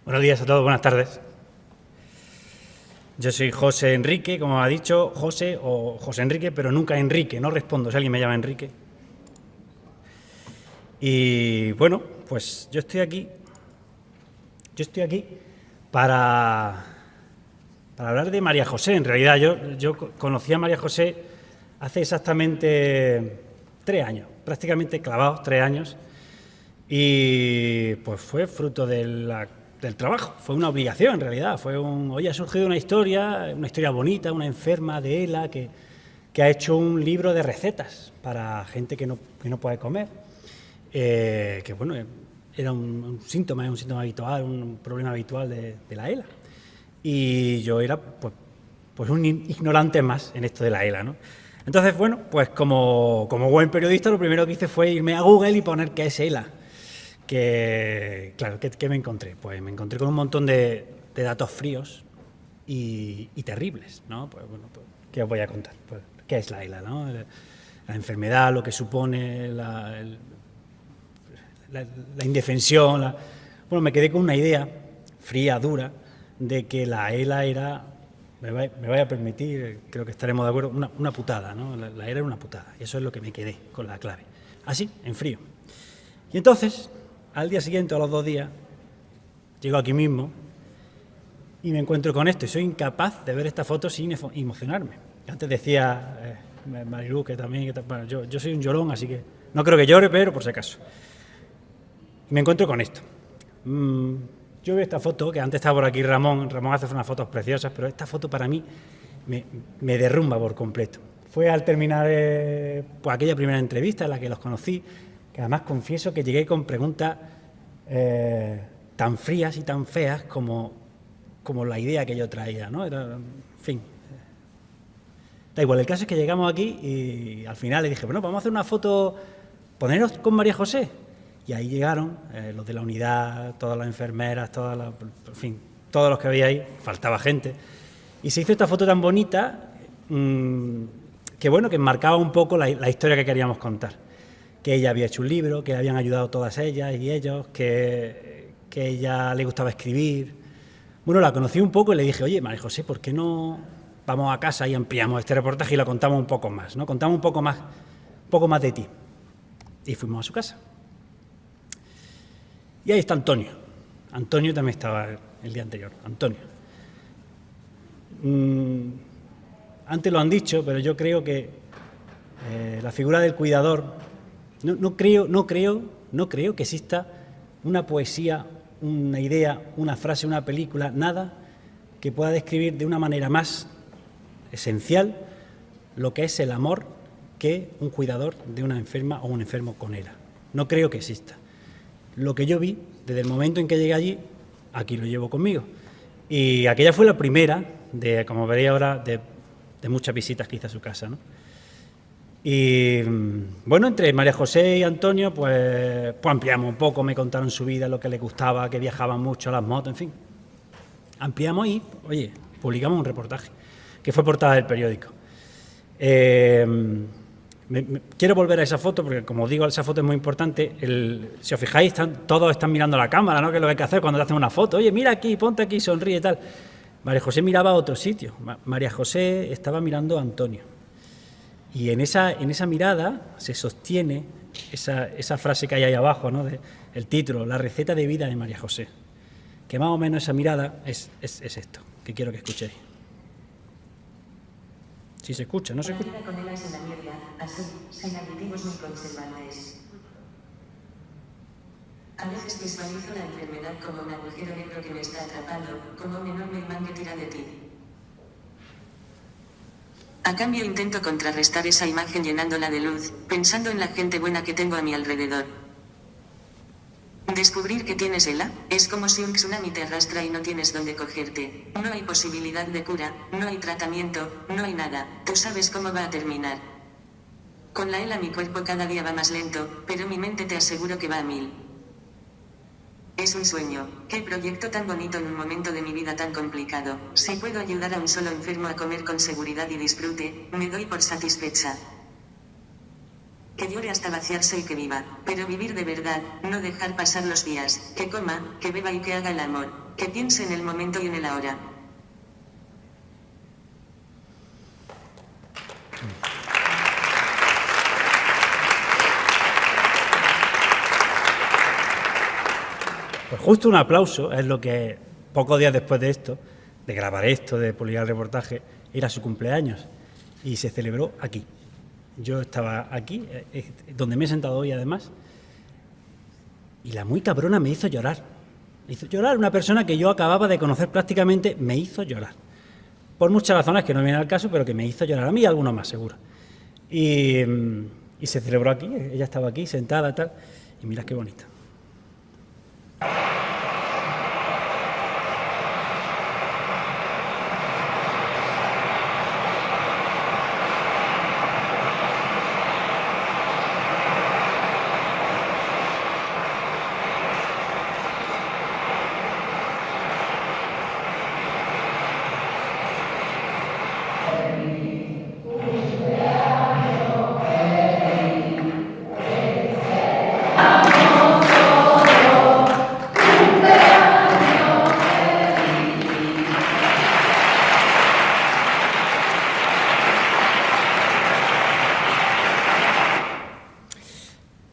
Buenos días a todos, buenas tardes. Yo soy José Enrique, como ha dicho, José o José Enrique, pero nunca Enrique, no respondo si alguien me llama Enrique. Y bueno, pues yo estoy aquí para hablar de María José. En realidad yo conocí a María José hace exactamente 3 años, prácticamente clavados 3 años, y pues fue fruto del trabajo, fue una obligación en realidad, hoy ha surgido una historia bonita, una enferma de ELA que ha hecho un libro de recetas para gente que no puede comer, que bueno, era un síntoma habitual, un problema habitual de la ELA. Y yo era pues un ignorante más en esto de la ELA, ¿no? Entonces, bueno, pues como buen periodista, lo primero que hice fue irme a Google y poner qué es ELA. Claro, ¿qué me encontré? Pues me encontré con un montón de datos fríos y terribles, ¿no? Pues bueno, ¿qué os voy a contar? Pues, ¿qué es la ELA, no? La enfermedad, lo que supone, la indefensión. Bueno, me quedé con una idea fría, dura, de que la ELA era, me vaya a permitir, creo que estaremos de acuerdo, una putada, ¿no? La ELA era una putada, y eso es lo que me quedé con la clave. Así, en frío. Y entonces, al día siguiente, a los 2 días, llego aquí mismo y me encuentro con esto, y soy incapaz de ver esta foto sin emocionarme. Antes decía Marilú que también, bueno, yo soy un llorón, así que no creo que llore, pero por si acaso. Y me encuentro con esto. Yo veo esta foto, que antes estaba por aquí Ramón hace unas fotos preciosas, pero esta foto para mí me derrumba por completo. Fue al terminar pues aquella primera entrevista en la que los conocí, que además confieso que llegué con preguntas tan frías y tan feas como la idea que yo traía, ¿no? En fin. Da igual, el caso es que llegamos aquí y al final le dije, bueno, vamos a hacer una foto, ponernos con María José. Y ahí llegaron los de la unidad, todas las enfermeras, en fin, todos los que había ahí, faltaba gente. Y se hizo esta foto tan bonita que bueno, que enmarcaba un poco la historia que queríamos contar. Que ella había hecho un libro, que le habían ayudado todas ellas y ellos, que ella le gustaba escribir. Bueno, la conocí un poco y le dije, oye, María José, ¿por qué no vamos a casa y ampliamos este reportaje y lo contamos un poco más, ¿no? Contamos un poco más de ti. Y fuimos a su casa. Y ahí está Antonio. Antonio también estaba el día anterior. Antonio. Antes lo han dicho, pero yo creo que la figura del cuidador, no creo que exista una poesía, una idea, una frase, una película, nada que pueda describir de una manera más esencial lo que es el amor que un cuidador de una enferma o un enfermo con ELA. No creo que exista. Lo que yo vi desde el momento en que llegué allí, aquí lo llevo conmigo. Y aquella fue la primera, como veréis ahora, de muchas visitas que hice a su casa, ¿no? Y bueno, entre María José y Antonio, pues ampliamos un poco, me contaron su vida, lo que les gustaba, que viajaban mucho, las motos, en fin. Ampliamos y, oye, publicamos un reportaje, que fue portada del periódico. Quiero volver a esa foto porque, como digo, esa foto es muy importante. Si os fijáis, todos están mirando la cámara, ¿no? Que es lo que hay que hacer cuando te hacen una foto. Oye, mira aquí, ponte aquí, sonríe y tal. María José miraba a otro sitio. María José estaba mirando a Antonio. Y en esa mirada se sostiene esa frase que hay ahí abajo, ¿no? El título, la receta de vida de María José. Que más o menos esa mirada es esto, que quiero que escuchéis. Si se escucha, no se escucha. La vida con ELA es una mierda, así, sin aditivos ni conservantes. A veces visualizo la enfermedad como un agujero negro que me está atrapando, como un enorme imán que tira de ti. A cambio intento contrarrestar esa imagen llenándola de luz, pensando en la gente buena que tengo a mi alrededor. Descubrir que tienes ELA, es como si un tsunami te arrastra y no tienes dónde cogerte. No hay posibilidad de cura, no hay tratamiento, no hay nada, tú sabes cómo va a terminar. Con la ELA mi cuerpo cada día va más lento, pero mi mente te aseguro que va a 1000. Es un sueño, qué proyecto tan bonito en un momento de mi vida tan complicado. Si puedo ayudar a un solo enfermo a comer con seguridad y disfrute, me doy por satisfecha. Que llore hasta vaciarse y que viva, pero vivir de verdad, no dejar pasar los días, que coma, que beba y que haga el amor, que piense en el momento y en el ahora. Pues justo un aplauso es lo que, pocos días después de esto, de grabar esto, de publicar el reportaje, era su cumpleaños y se celebró aquí. Yo estaba aquí, donde me he sentado hoy además, y la muy cabrona me hizo llorar. Me hizo llorar una persona que yo acababa de conocer prácticamente, me hizo llorar. Por muchas razones que no vienen al caso, pero que me hizo llorar a mí y a algunos más seguro. Y se celebró aquí, ella estaba aquí sentada tal, y mira qué bonita.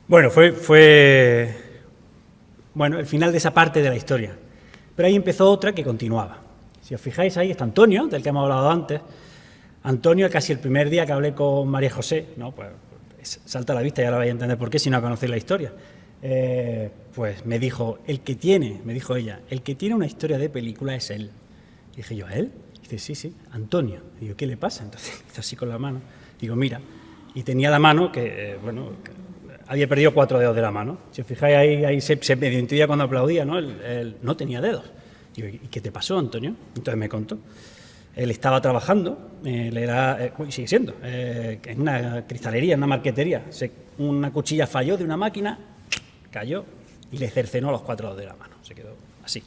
Bueno, fue el final de esa parte de la historia. Pero ahí empezó otra que continuaba. Si os fijáis, ahí está Antonio, del que hemos hablado antes. Antonio, casi el primer día que hablé con María José, ¿no? Pues salta a la vista y ahora vais a entender por qué si no conocéis la historia. Pues me dijo ella, el que tiene una historia de película es él. Y dije yo, ¿a él? Y dice, sí, Antonio. Y digo, ¿qué le pasa? Entonces hizo así con la mano. Digo, mira. Y tenía la mano que había perdido 4 dedos de la mano. Si os fijáis, ahí se medio intuía cuando aplaudía, ¿no? Él no tenía dedos. Digo, ¿y qué te pasó, Antonio? Entonces me contó. Él estaba trabajando, sigue siendo, en una cristalería, en una marquetería. Una cuchilla falló de una máquina, cayó y le cercenó los 4 dedos de la mano. Se quedó así.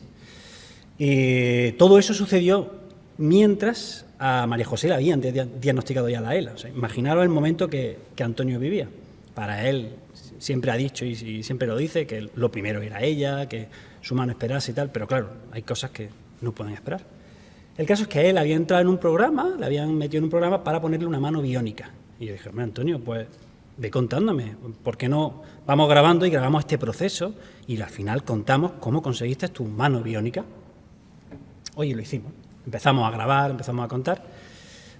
Y todo eso sucedió mientras a María José le habían diagnosticado ya la ELA. O sea, imaginaros el momento que Antonio vivía. Para él siempre ha dicho y siempre lo dice que lo primero era ella, que su mano esperase y tal, pero claro, hay cosas que no pueden esperar. El caso es que él había entrado en un programa, le habían metido en un programa para ponerle una mano biónica. Y yo dije, hombre, Antonio, pues ve contándome, ¿por qué no vamos grabando y grabamos este proceso y al final contamos cómo conseguiste tu mano biónica? Oye, lo hicimos. Empezamos a grabar, empezamos a contar,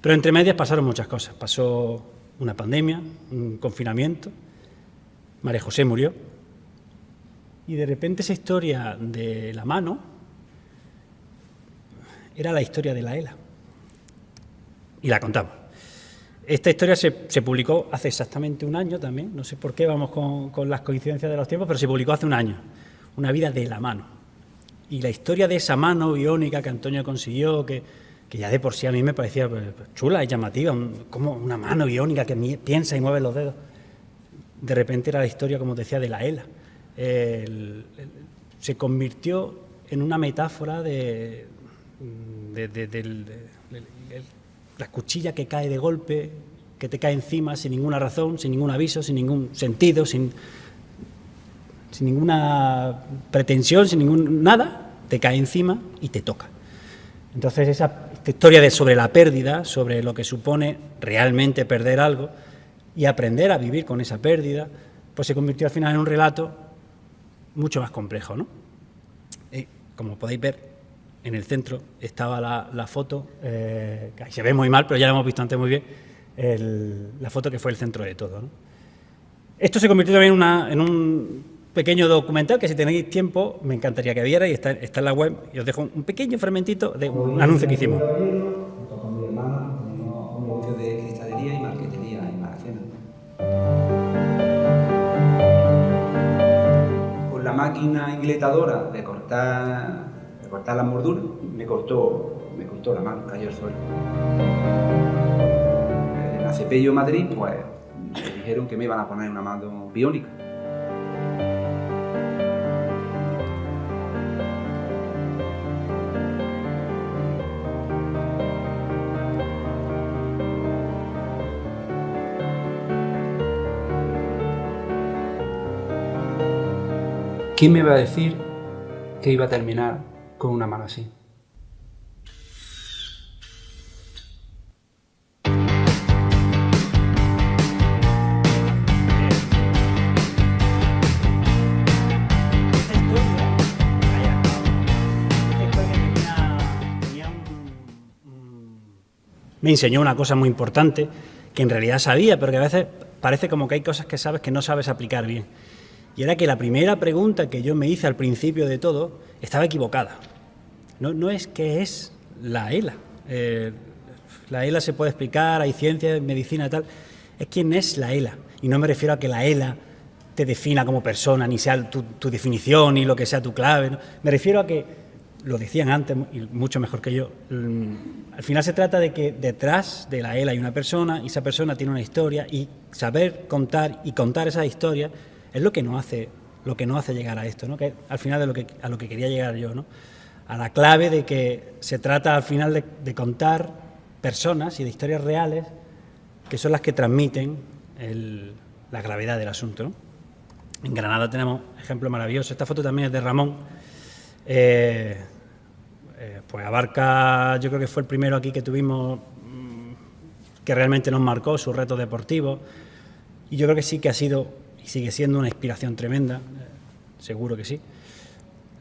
pero entre medias pasaron muchas cosas. Pasó una pandemia, un confinamiento, María José murió y de repente esa historia de la mano era la historia de la ELA y la contamos. Esta historia se publicó hace exactamente un año también, no sé por qué vamos con las coincidencias de los tiempos, pero se publicó hace un año, Una vida de la mano. Y la historia de esa mano biónica que Antonio consiguió, que ya de por sí a mí me parecía chula y llamativa, como una mano biónica que piensa y mueve los dedos. De repente era la historia, como decía, de la ELA. Se convirtió en una metáfora de la cuchilla que cae de golpe, que te cae encima sin ninguna razón, sin ningún aviso, sin ningún sentido, sin ninguna pretensión, sin ningún nada, te cae encima y te toca. Entonces esta historia sobre la pérdida, sobre lo que supone realmente perder algo y aprender a vivir con esa pérdida, pues se convirtió al final en un relato mucho más complejo, ¿no? Y como podéis ver, en el centro estaba la foto, que se ve muy mal, pero ya la hemos visto antes muy bien, la foto que fue el centro de todo, ¿no? Esto se convirtió también en un pequeño documental que si tenéis tiempo me encantaría que vierais, está en la web, y os dejo un pequeño fragmentito de un anuncio que hicimos. Junto con mi hermano tenemos un negocio de cristalería y marquetería en Maracena. Con la máquina ingletadora de cortar las morduras, me cortó la mano, cayó al suelo. En la Cepello Madrid, pues me dijeron que me iban a poner una mano biónica. ¿quién me iba a decir que iba a terminar con una mano así? Me enseñó una cosa muy importante que en realidad sabía, pero que a veces parece como que hay cosas que sabes que no sabes aplicar bien. Y era que la primera pregunta que yo me hice al principio de todo estaba equivocada. No es qué es la ELA. La ELA se puede explicar, hay ciencia, medicina y tal. Es quién es la ELA. Y no me refiero a que la ELA te defina como persona, ni sea tu definición, ni lo que sea tu clave, ¿no? Me refiero a que, lo decían antes, y mucho mejor que yo, al final se trata de que detrás de la ELA hay una persona, y esa persona tiene una historia, y saber contar y contar esa historia es lo que nos hace llegar a esto, ¿no? Que al final a lo que quería llegar yo, ¿no? A la clave de que se trata al final de contar personas y de historias reales que son las que transmiten la gravedad del asunto, ¿no? En Granada tenemos ejemplos maravillosos. Esta foto también es de Ramón. Pues abarca, yo creo que fue el primero aquí que tuvimos que realmente nos marcó su reto deportivo, y yo creo que sí que ha sido y sigue siendo una inspiración tremenda, seguro que sí,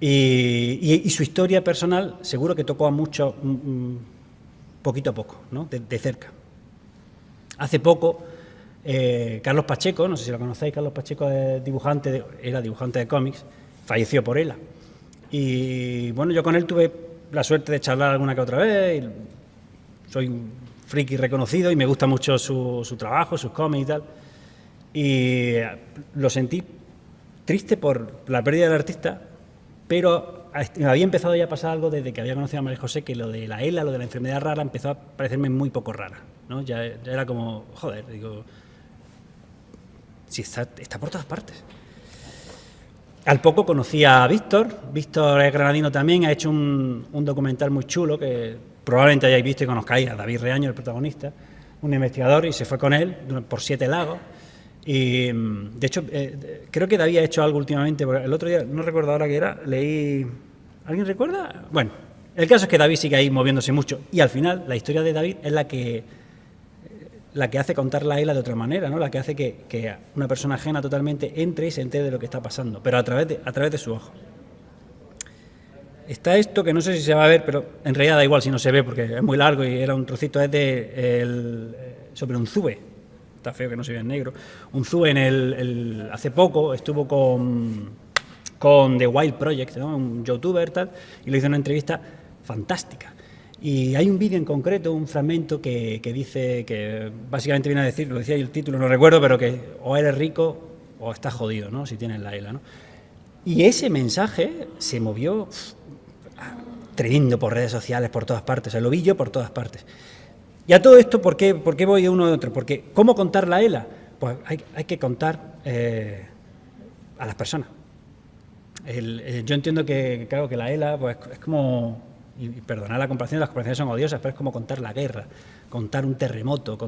y su historia personal seguro que tocó a muchos poquito a poco, ¿no? de cerca. Hace poco Carlos Pacheco, no sé si lo conocéis, Carlos Pacheco es era dibujante de cómics, falleció por ELA. Y bueno, yo con él tuve la suerte de charlar alguna que otra vez. Soy un friki reconocido y me gusta mucho su trabajo, sus cómics y tal. Y lo sentí triste por la pérdida del artista, pero me había empezado ya a pasar algo desde que había conocido a María José, que lo de la ELA, lo de la enfermedad rara, empezó a parecerme muy poco rara, ¿no? Ya era como, joder, digo, si está por todas partes. Al poco conocí a Víctor es granadino también, ha hecho un documental muy chulo que probablemente hayáis visto y conozcáis, a David Reaño, el protagonista, un investigador, y se fue con él por 7 lagos. Y de hecho, creo que David ha hecho algo últimamente, porque el otro día, no recuerdo ahora qué era, leí... ¿Alguien recuerda? Bueno, el caso es que David sigue ahí moviéndose mucho, y al final la historia de David es la que hace contar la ELA de otra manera, ¿no? La que hace que una persona ajena totalmente entre y se entere de lo que está pasando, pero a través de su ojo. Está esto que no sé si se va a ver, pero en realidad da igual si no se ve porque es muy largo y era un trocito, es sobre un zube. Está feo que no se vea en negro. Un zube hace poco estuvo con The Wild Project, ¿no? Un youtuber tal, y le hizo una entrevista fantástica. Y hay un vídeo en concreto, un fragmento que dice, que básicamente viene a decir, lo decía ahí el título, no recuerdo, pero que o eres rico o estás jodido, ¿no? Si tienes la ELA, ¿no? Y ese mensaje se movió tremendo por redes sociales, por todas partes, o sea, lo vi yo por todas partes. Y a todo esto, ¿por qué voy de uno de otro? Porque ¿cómo contar la ELA? Pues hay que contar a las personas. Yo entiendo que, claro, que la ELA pues, es como... Y perdonad la comparación, las comparaciones son odiosas, pero es como contar la guerra, contar un terremoto,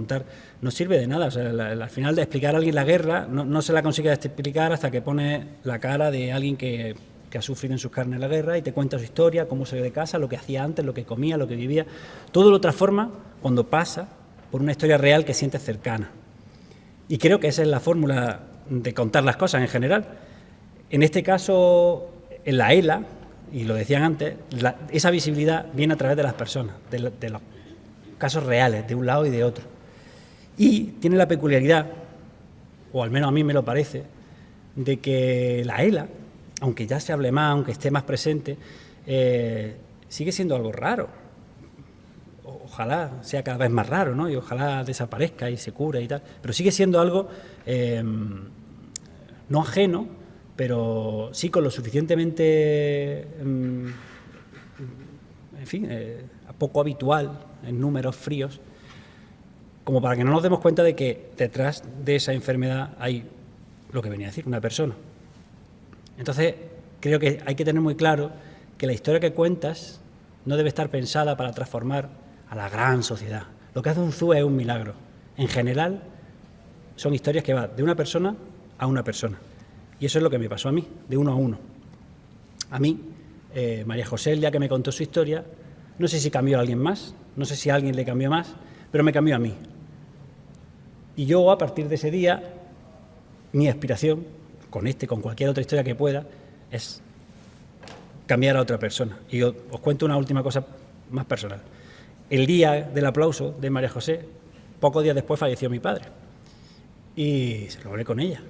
no sirve de nada. O sea, al final de explicar a alguien la guerra, no se la consigue explicar hasta que pone la cara de alguien que ha sufrido en sus carnes la guerra y te cuenta su historia, cómo salió de casa, lo que hacía antes, lo que comía, lo que vivía. Todo lo transforma cuando pasa por una historia real que sientes cercana. Y creo que esa es la fórmula de contar las cosas en general. En este caso, en la ELA, y lo decían antes, esa visibilidad viene a través de las personas, de los casos reales, de un lado y de otro. Y tiene la peculiaridad, o al menos a mí me lo parece, de que la ELA, aunque ya se hable más, aunque esté más presente, sigue siendo algo raro. Ojalá sea cada vez más raro, ¿no? Y ojalá desaparezca y se cure y tal, pero sigue siendo algo no ajeno, pero sí con lo suficientemente, en fin, poco habitual, en números fríos, como para que no nos demos cuenta de que detrás de esa enfermedad hay lo que venía a decir, una persona. Entonces, creo que hay que tener muy claro que la historia que cuentas no debe estar pensada para transformar a la gran sociedad. Lo que hace un zoo es un milagro. En general, son historias que van de una persona a una persona. Y eso es lo que me pasó a mí, de uno a uno. a mí. María José, el día que me contó su historia, no sé si cambió a alguien más, no sé si a alguien le cambió más, pero me cambió a mí. Y yo, a partir de ese día, mi aspiración, con cualquier otra historia que pueda, es cambiar a otra persona. Y os cuento una última cosa más personal. El día del aplauso de María José, pocos días después falleció mi padre. Y se lo hablé con ella.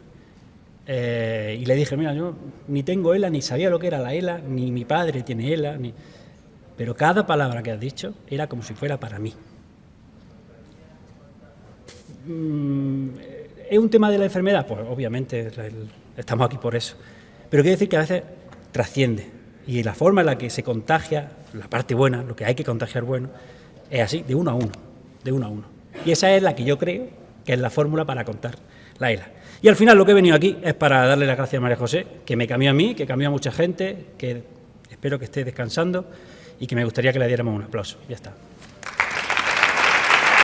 Y le dije, mira, yo ni tengo ELA, ni sabía lo que era la ELA, ni mi padre tiene ELA, pero cada palabra que has dicho era como si fuera para mí. ¿Es un tema de la enfermedad? Pues obviamente estamos aquí por eso. Pero quiero decir que a veces trasciende. Y la forma en la que se contagia, la parte buena, lo que hay que contagiar bueno, es así, de uno a uno, de uno a uno. Y esa es la que yo creo que es la fórmula para contar la ELA. Y al final lo que he venido aquí es para darle las gracias a María José, que me cambió a mí, que cambió a mucha gente, que espero que esté descansando y que me gustaría que le diéramos un aplauso. Ya está.